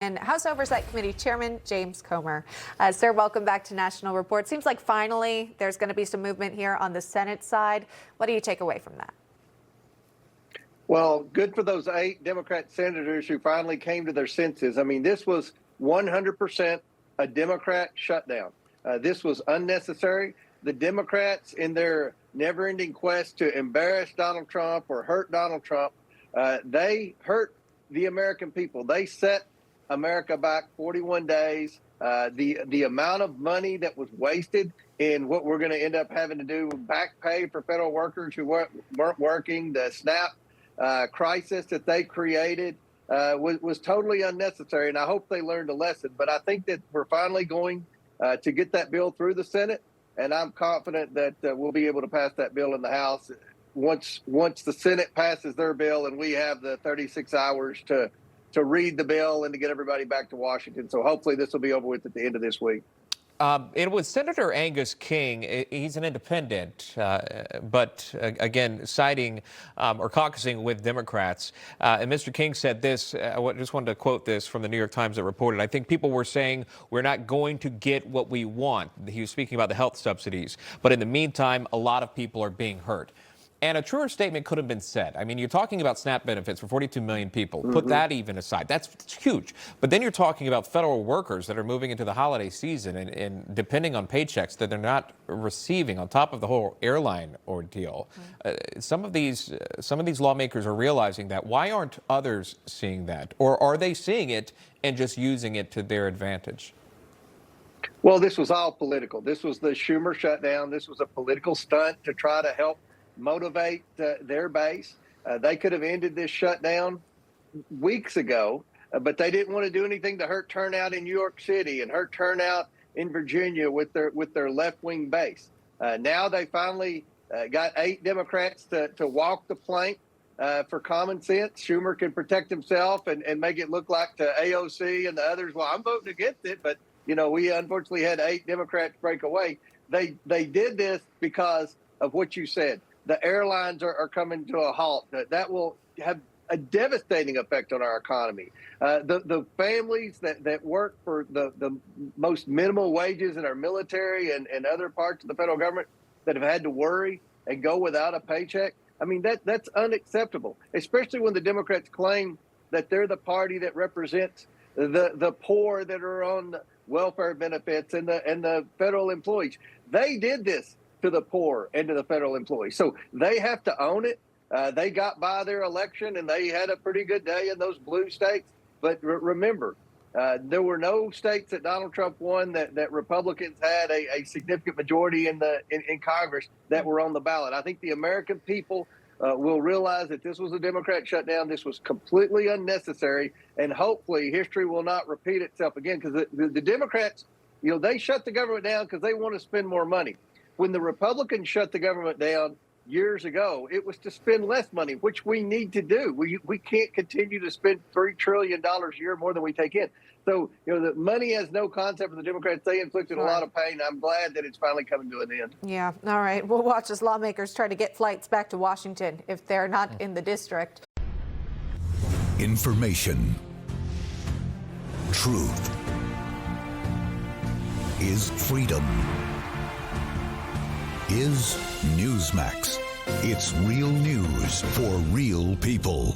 And House Oversight Committee Chairman James Comer. Sir, welcome back to National Report. Seems like finally there's going to be some movement here on the Senate side. What do you take away from that? Well, good for those 8 Democrat senators who finally came to their senses. I mean, this was 100% a Democrat shutdown. This was unnecessary. The Democrats, in their never-ending quest to embarrass Donald Trump or hurt Donald Trump, they hurt the American people. They set America back 41 days. The amount of money that was wasted in what we're going to end up having to do, back pay for federal workers who weren't working, the SNAP crisis that they created was totally unnecessary. And I hope they learned a lesson. But I think that we're finally going to get that bill through the Senate. And I'm confident that we'll be able to pass that bill in the House once the Senate passes their bill and we have the 36 hours to read the bill and to get everybody back to Washington. So hopefully this will be over with at the end of this week. It was Senator Angus King. He's an independent, but again, siding or caucusing with Democrats. And Mr. King said this, I just wanted to quote this from the New York Times that reported, I think people were saying we're not going to get what we want. He was speaking about the health subsidies. But in the meantime, a lot of people are being hurt. And a truer statement could have been said. I mean, you're talking about SNAP benefits for 42 million people. Put that even aside. That's huge. But then you're talking about federal workers that are moving into the holiday season and depending on paychecks that they're not receiving on top of the whole airline ordeal. Some of these lawmakers are realizing that. Why aren't others seeing that? Or are they seeing it and just using it to their advantage? Well, this was all political. This was the Schumer shutdown. This was a political stunt to try to help motivate their base. They could have ended this shutdown weeks ago, but they didn't want to do anything to hurt turnout in New York City and hurt turnout in Virginia with their left-wing base. Now they finally got 8 Democrats to walk the plank for common sense. Schumer can protect himself and make it look like to AOC and the others, well, I'm voting against it, but you know, we unfortunately had 8 Democrats break away. They did this because of what you said. The airlines are coming to a halt. That will have a devastating effect on our economy. The families that work for the most minimal wages in our military and other parts of the federal government that have had to worry and go without a paycheck. I mean, that's unacceptable, especially when the Democrats claim that they're the party that represents the poor that are on welfare benefits and the federal employees. They did this to the poor and to the federal employees. So they have to own it. They got by their election and they had a pretty good day in those blue states. But remember, there were no states that Donald Trump won that Republicans had a significant majority in Congress that were on the ballot. I think the American people will realize that this was a Democrat shutdown. This was completely unnecessary. And hopefully history will not repeat itself again, because the Democrats, you know, they shut the government down because they want to spend more money. When the Republicans shut the government down years ago, it was to spend less money, which we need to do. We can't continue to spend $3 trillion a year more than we take in. So, you know, the money has no concept for the Democrats. They inflicted a lot of pain. I'm glad that it's finally coming to an end. Yeah. All right. We'll watch as lawmakers try to get flights back to Washington if they're not in the district. Information. Truth is freedom. Is Newsmax. It's real news for real people.